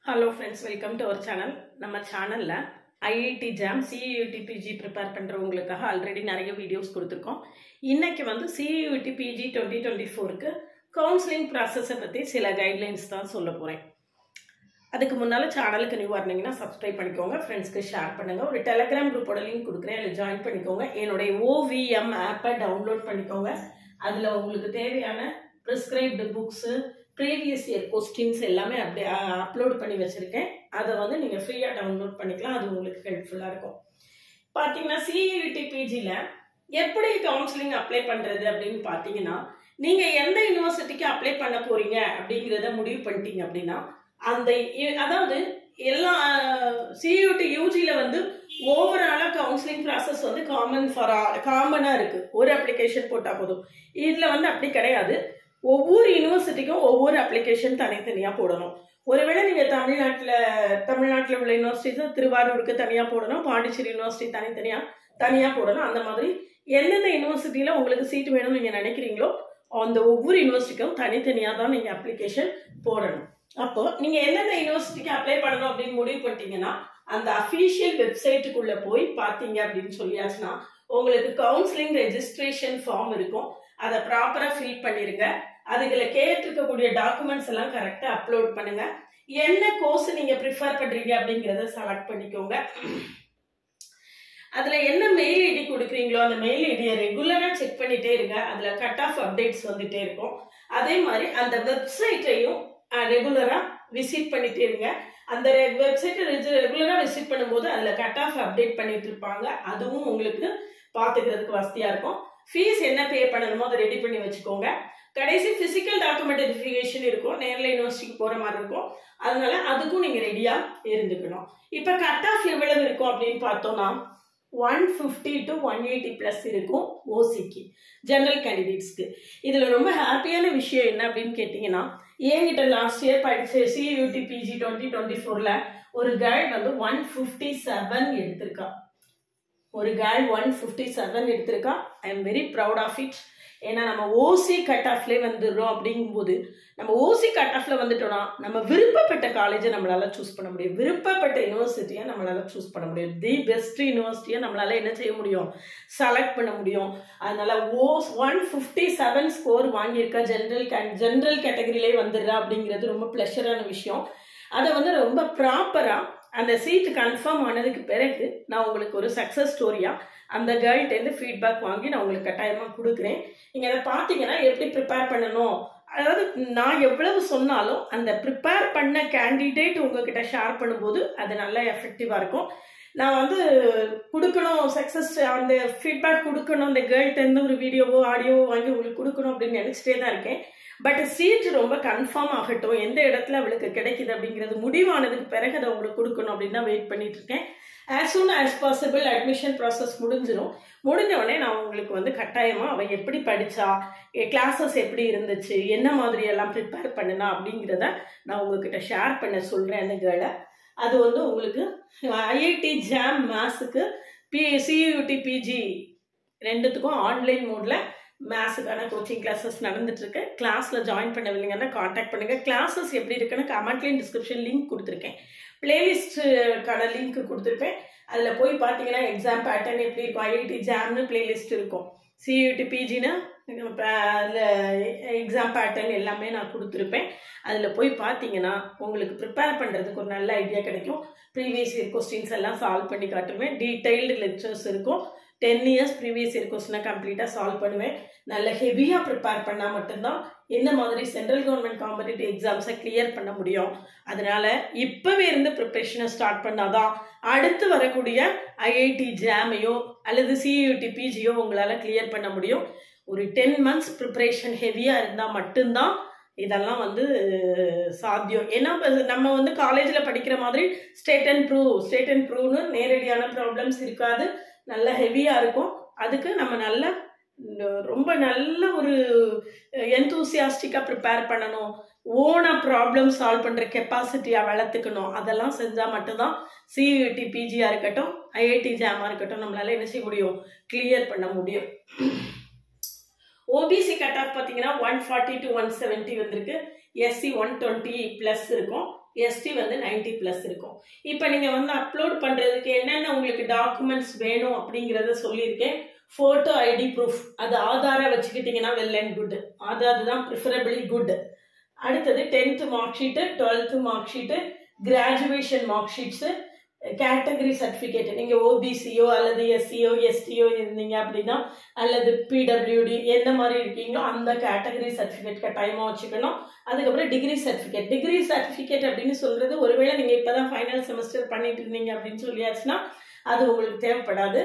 Hello friends, welcome to our channel. நம்ம சேனல்ல IIT JAM CEUT PG prepare பண்றவங்களுக்காக already நிறைய வீடியோஸ் கொடுத்திருக்கோம். இன்னைக்கு வந்து CEUT PG 2024க்கு கவுன்சிலிங் process பத்தி சில கைட்லைன்ஸ் தான் சொல்ல போறேன். அதுக்கு முன்னால சேனலுக்கு நியூவா இருந்தீங்கன்னா சப்ஸ்கிரைப் பண்ணிக்கோங்க, ஃப்ரெண்ட்ஸ்க்கு ஷேர் பண்ணுங்க. ஒரு டெலிகிராம் குரூப்போட லிங்க் கொடுக்குறேன், அதில் ஜாயின் பண்ணிக்கோங்க. என்னோட OVM ஆப்பை டவுன்லோட் பண்ணிக்கோங்க. அதில் உங்களுக்கு தேவையான prescribed books, previous year questions எல்லாமே அப்படியே அப்லோட் பண்ணி வச்சுருக்கேன். அதை வந்து நீங்கள் ஃப்ரீயாக டவுன்லோட் பண்ணிக்கலாம். அது உங்களுக்கு ஹெல்ப்ஃபுல்லாக இருக்கும். பார்த்தீங்கன்னா CEUT PGயில் எப்படி கவுன்சிலிங் அப்ளை பண்ணுறது அப்படின்னு பார்த்தீங்கன்னா, நீங்கள் எந்த யூனிவர்சிட்டிக்கு அப்ளை பண்ண போகிறீங்க அப்படிங்கிறத முடிவு பண்ணிட்டீங்க அப்படின்னா, அந்த அதாவது எல்லா CEUT UGயில் வந்து ஓவராலாக கவுன்சிலிங் ப்ராசஸ் வந்து காமனாக இருக்குது. ஒரு அப்ளிகேஷன் போட்டால் போதும். இதில் வந்து அப்படி கிடையாது. ஒவ்வொரு யூனிவர்சிட்டிக்கும் ஒவ்வொரு அப்ளிகேஷன் தனித்தனியாக போடணும். ஒருவேளை நீங்கள் தமிழ்நாட்டில் உள்ள யூனிவர்சிட்டிஸ் திருவாரூருக்கு தனியாக போடணும், பாண்டிச்சேரி யூனிவர்சிட்டி தனியாக போடணும். அந்த மாதிரி எந்தெந்த யூனிவர்சிட்டியில் உங்களுக்கு சீட் வேணும்னு நீங்கள் நினைக்கிறீங்களோ அந்த ஒவ்வொரு யூனிவர்சிட்டிக்கும் தனித்தனியாக தான் நீங்கள் அப்ளிகேஷன் போடணும். அப்போ நீங்கள் எந்தெந்த யூனிவர்சிட்டிக்கு அப்ளை பண்ணணும் அப்படின்னு முடிவு பண்ணிட்டீங்கன்னா, அந்த அஃபீஷியல் வெப்சைட்டுக்குள்ளே போய் பார்த்தீங்க அப்படின்னு சொல்லியாச்சுன்னா உங்களுக்கு கவுன்சிலிங் ரெஜிஸ்ட்ரேஷன் ஃபார்ம் இருக்கும். அதை ப்ராப்பராக ஃபில் பண்ணிருங்க. அதுல கேட்டிருக்கக்கூடிய டாக்குமெண்ட்ஸ் எல்லாம் கரெக்டா அப்லோட் பண்ணுங்க. என்ன கோர்ஸ் நீங்க ப்ரிஃபர் பண்றீங்க அப்படிங்கறத செலக்ட் பண்ணிக்கோங்க. அதுல என்ன மெயில் ஐடி கொடுக்குறீங்களோ அந்த மெயில் ஐடியை ரெகுலரா செக் பண்ணிட்டே இருங்க. அதுல கட் ஆஃப் அப்டேட்ஸ் வந்துட்டே இருக்கும். அதே மாதிரி அந்த வெப்சைட்டையும் ரெகுலரா விசிட் பண்ணிட்டே இருங்க. அந்த வெப்சைட்டை ரெகுலரா விசிட் பண்ணும்போது அதுல கட் ஆஃப் அப்டேட் பண்ணிட்டு இருப்பாங்க. அதுவும் உங்களுக்கு பாத்துக்கிறதுக்கு வசதியா இருக்கும். ஃபீஸ் என்ன பே பண்ணணுமோ அதை ரெடி பண்ணி வச்சுக்கோங்க. கடைசி பிசிக்கல் டாக்குமெண்ட் வெரிஃபிகேஷன் இருக்கும். நேரில் யூனிவர்சிட்டிக்கு போற மாதிரி இருக்கும். அதனால அதுக்கும் நீங்க ரெடியா இருந்துக்கணும். இப்ப கட் ஆஃப் எவ்வளவு இருக்கும் அப்படின்னு பார்த்தோம்னா 150 to 180 பிளஸ் இருக்கும் ஓசிக்கு, ஜெனரல் கேண்டிடேட்ஸ்க்கு. இதுல ரொம்ப ஹாப்பியான விஷயம் என்ன அப்படின்னு கேட்டீங்கன்னா, என்கிட்ட லாஸ்ட் இயர் படிச்ச CEUT PG 2024ல ஒரு கைட் வந்து 157 எடுத்திருக்கா. ஒரு கேர்ள் 157 எடுத்திருக்கா. I am very proud of it. ஏன்னா நம்ம ஓசி கட் ஆஃப்லேயே வந்துடுறோம். அப்படிங்கும்போது நம்ம ஓசி கட் ஆஃப்ல வந்துட்டோம்னா நம்ம விருப்பப்பட்ட காலேஜை நம்மளால சூஸ் பண்ண முடியும், விருப்பப்பட்ட யூனிவர்சிட்டியை நம்மளால சூஸ் பண்ண முடியும், தி பெஸ்ட் யூனிவர்சிட்டியை நம்மளால என்ன செய்ய முடியும், செலக்ட் பண்ண முடியும். அதனால 157 ஸ்கோர் வாங்கியிருக்கா, ஜென்ரல் கேட்டகரியிலே வந்துடுறா அப்படிங்கிறது ரொம்ப ப்ளஷரான விஷயம். அதை வந்து ரொம்ப ப்ராப்பரா அந்த சீட்டு கன்ஃபார்ம் ஆனதுக்கு பிறகு நான் உங்களுக்கு ஒரு சக்ஸஸ் ஸ்டோரியா அந்த கேர்ள்கிட்டேருந்து ஃபீட்பேக் வாங்கி நான் உங்களுக்கு கட்டாயமாக கொடுக்குறேன். நீங்கள் அதை பார்த்தீங்கன்னா எப்படி ப்ரிப்பேர் பண்ணணும், அதாவது நான் எவ்வளவு சொன்னாலும் அந்த ப்ரிப்பேர் பண்ண கேண்டிடேட் உங்ககிட்ட ஷேர் பண்ணும்போது அது நல்லா எஃபெக்டிவாக இருக்கும். நான் வந்து கொடுக்கணும், சக்ஸஸ் அந்த ஃபீட்பேக் கொடுக்கணும், அந்த கேர்ள்கிட்டேருந்து ஒரு வீடியோவோ ஆடியோவோ வாங்கி உங்களுக்கு கொடுக்கணும் அப்படின்னு நினச்சிட்டே தான் இருக்கேன். பட் சீட் ரொம்ப கன்ஃபார்ம் ஆகட்டும், எந்த இடத்துல அவளுக்கு கிடைக்குது அப்படிங்கிறது முடிவானதுக்கு பிறகு அதை உங்களுக்கு கொடுக்கணும் அப்படின்னு தான் வெயிட் பண்ணிட்டு இருக்கேன். As soon as possible admission process முடிஞ்சிடும். முடிஞ்ச உடனே நான் உங்களுக்கு வந்து கட்டாயமாக அவள் எப்படி படித்தா, கிளாஸஸ் எப்படி இருந்துச்சு, என்ன மாதிரி எல்லாம் ப்ரிப்பேர் பண்ணினா அப்படிங்கிறத நான் உங்ககிட்ட ஷேர் பண்ண சொல்கிறேன் அந்த கேர்ளை. அது வந்து உங்களுக்கு IIT JAM மேத்ஸுக்கு CEUT PG ரெண்டுத்துக்கும் ஆன்லைன் மோட்ல மேத்ஸுக்கான கோச்சிங் கிளாஸஸ் நடந்துட்டு இருக்கு. கிளாஸ்ல ஜாயின் பண்ணவில்லைங்கன்னா காண்டாக்ட் பண்ணுங்க. கிளாஸஸ் எப்படி இருக்குன்னு கமெண்ட்லையும் டிஸ்கிரிப்ஷன் லிங்க் கொடுத்துருக்கேன், பிளேலிஸ்டுக்கான லிங்க் கொடுத்துருப்பேன். அதில் போய் பார்த்தீங்கன்னா எக்ஸாம் பேட்டர்ன் எப்படி இருக்கும், IIT JAMனு பிளேலிஸ்ட் இருக்கும், CEUT PGன்னு அதில் எக்ஸாம் பேட்டர்ன் எல்லாமே நான் கொடுத்துருப்பேன். அதில் போய் பார்த்தீங்கன்னா உங்களுக்கு ப்ரிப்பேர் பண்ணுறதுக்கு ஒரு நல்ல ஐடியா கிடைக்கும். ப்ரீவியஸ் இயர் கொஸ்டின்ஸ் எல்லாம் சால்வ் பண்ணி காட்டுவேன். டீட்டெயில்டு லெக்சர்ஸ் இருக்கும். 10 இயர்ஸ் ப்ரீவியஸ் இயர் கொஸ்டினை கம்ப்ளீட்டாக சால்வ் பண்ணுவேன். நல்ல ஹெவியாக ப்ரிப்பேர் பண்ணால் மட்டும்தான் இந்த மாதிரி சென்ட்ரல் கவர்மெண்ட் காம்படிட்டிவ் எக்ஸாம்ஸை கிளியர் பண்ண முடியும். அதனால இப்போவே இருந்து ப்ரிப்பரேஷனை ஸ்டார்ட் பண்ணாதான் அடுத்து வரக்கூடிய IIT JAMஐயோ அல்லது CEUT PGயோ உங்களால் கிளியர் பண்ண முடியும். ஒரு 10 மந்த்ஸ் ப்ரிப்பரேஷன் ஹெவியாக இருந்தால் மட்டும்தான் இதெல்லாம் வந்து சாத்தியம். ஏன்னா நம்ம வந்து காலேஜில் படிக்கிற மாதிரி ஸ்டேட் அண்ட் ப்ரூவ்னு நேரடியான ப்ராப்ளம்ஸ் இருக்காது, நல்ல ஹெவியாக இருக்கும். அதுக்கு நம்ம ரொம்ப நல்ல ஒரு எந்தூசியாஸ்டிக்காக ப்ரிப்பேர் பண்ணணும், ஓனாக ப்ராப்ளம் சால்வ் பண்ணுற கெப்பாசிட்டியாக வளர்த்துக்கணும். அதெல்லாம் செஞ்சால் மட்டும்தான் CEUT PGயாக இருக்கட்டும், IIT JAMஆ இருக்கட்டும் நம்மளால என்ன செய்ய முடியும், கிளியர் பண்ண முடியும். OBC கட் ஆஃப் பார்த்தீங்கன்னா 140 to 170 வந்திருக்கு. SC 120+ இருக்கும், ST வந்து 90+ இருக்கும். இப்போ நீங்கள் வந்து அப்லோட் பண்ணுறதுக்கு என்னென்ன உங்களுக்கு டாக்குமெண்ட்ஸ் வேணும் அப்படிங்கிறத சொல்லியிருக்கேன். ஃபோட்டோ ஐடி ப்ரூஃப், அது ஆதாரை வச்சுக்கிட்டிங்கன்னா வெல் அண்ட் குட், ஆதார் தான் ப்ரிஃபரபிளி குட். அடுத்தது 10th mark sheet, 12th mark sheet, graduation mark sheets, category certificate, நீங்கள் ஓபிசியோ அல்லது எஸ்சியோ எஸ்டியோ இருந்தீங்க அப்படின்னா, அல்லது பிடபிள்யூடி எந்த மாதிரி இருக்கீங்களோ அந்த கேட்டகரி சர்டிஃபிகேட் கட்டாயமாக வச்சுக்கணும். அதுக்கப்புறம் டிகிரி சர்டிஃபிகேட் அப்படின்னு சொல்கிறது, ஒருவேளை நீங்கள் இப்போ தான் ஃபைனல் செமஸ்டர் பண்ணிட்டு இருந்தீங்க அப்படின்னு சொல்லியாச்சுன்னா அது உங்களுக்கு தேவைப்படாது.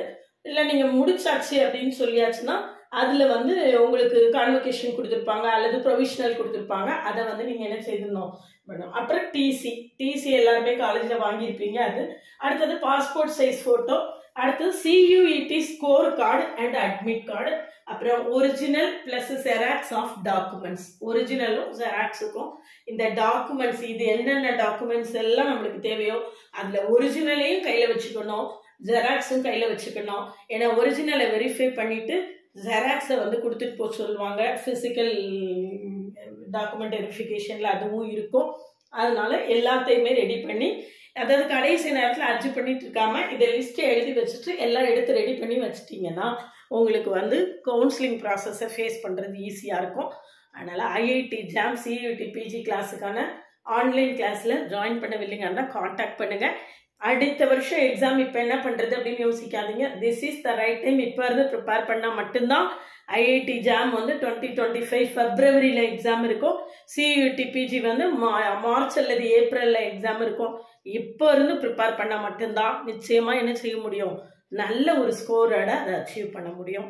இல்லை நீங்கள் முடிச்சாச்சு அப்படின்னு சொல்லியாச்சுன்னா அதில் வந்து உங்களுக்கு கான்வொகேஷன் கொடுத்துருப்பாங்க அல்லது ப்ரொவிஷனல் கொடுத்துருப்பாங்க. அதை வந்து நீங்கள் என்ன செய்யணும் மேடம். அப்புறம் டிசி எல்லாருமே காலேஜில் வாங்கியிருப்பீங்க. அது அடுத்தது பாஸ்போர்ட் சைஸ் ஃபோட்டோ, அடுத்தது CUET score card and admit card, அப்புறம் original plus xerox of documents, ஒரிஜினலும் ஜெராக்ஸுக்கும் இந்த டாக்குமெண்ட்ஸ், இது என்னென்ன டாக்குமெண்ட்ஸ் எல்லாம் நம்மளுக்கு தேவையோ அதில் ஒரிஜினலையும் கையில் வச்சுக்கணும், ஜெராக்ஸும் கையில் வச்சுக்கணும். ஏன்னா ஒரிஜினலை வெரிஃபை பண்ணிவிட்டு ஜெராக்ஸை வந்து கொடுத்துட்டு போக சொல்லுவாங்க. ஃபிசிக்கல் டாக்குமெண்ட் வெரிஃபிகேஷனில் அதுவும் இருக்கும். அதனால எல்லாத்தையுமே ரெடி பண்ணி, அதாவது கடைசி நேரத்தில் அர்ஜி பண்ணிட்டு இருக்காம இதை லிஸ்ட்டை எழுதி வச்சுட்டு எல்லாம் எடுத்து ரெடி பண்ணி வச்சுட்டிங்கன்னா உங்களுக்கு வந்து கவுன்சிலிங் ப்ராசஸை ஃபேஸ் பண்ணுறது ஈஸியாக இருக்கும். அதனால் IIT JAM CUET PG கிளாஸுக்கான ஆன்லைன் கிளாஸில் ஜாயின் பண்ணவில்லைங்கன்னா காண்டாக்ட் பண்ணுங்கள். அடுத்த வருஷம் எக்ஸாம் இப்போ என்ன பண்ணுறது அப்படின்னு யோசிக்காதீங்க. This is the right time. இப்போ இருந்து ப்ரிப்பேர் பண்ணால் மட்டும்தான் IIT JAM வந்து 2025 Februaryல எக்ஸாம் இருக்கும். CUET PG வந்து மார்ச் அல்லது ஏப்ரலில் எக்ஸாம் இருக்கும். இப்போ இருந்து ப்ரிப்பேர் பண்ணால் மட்டும்தான் நிச்சயமாக என்ன செய்ய முடியும், நல்ல ஒரு ஸ்கோரோட அதை அச்சீவ் பண்ண முடியும்.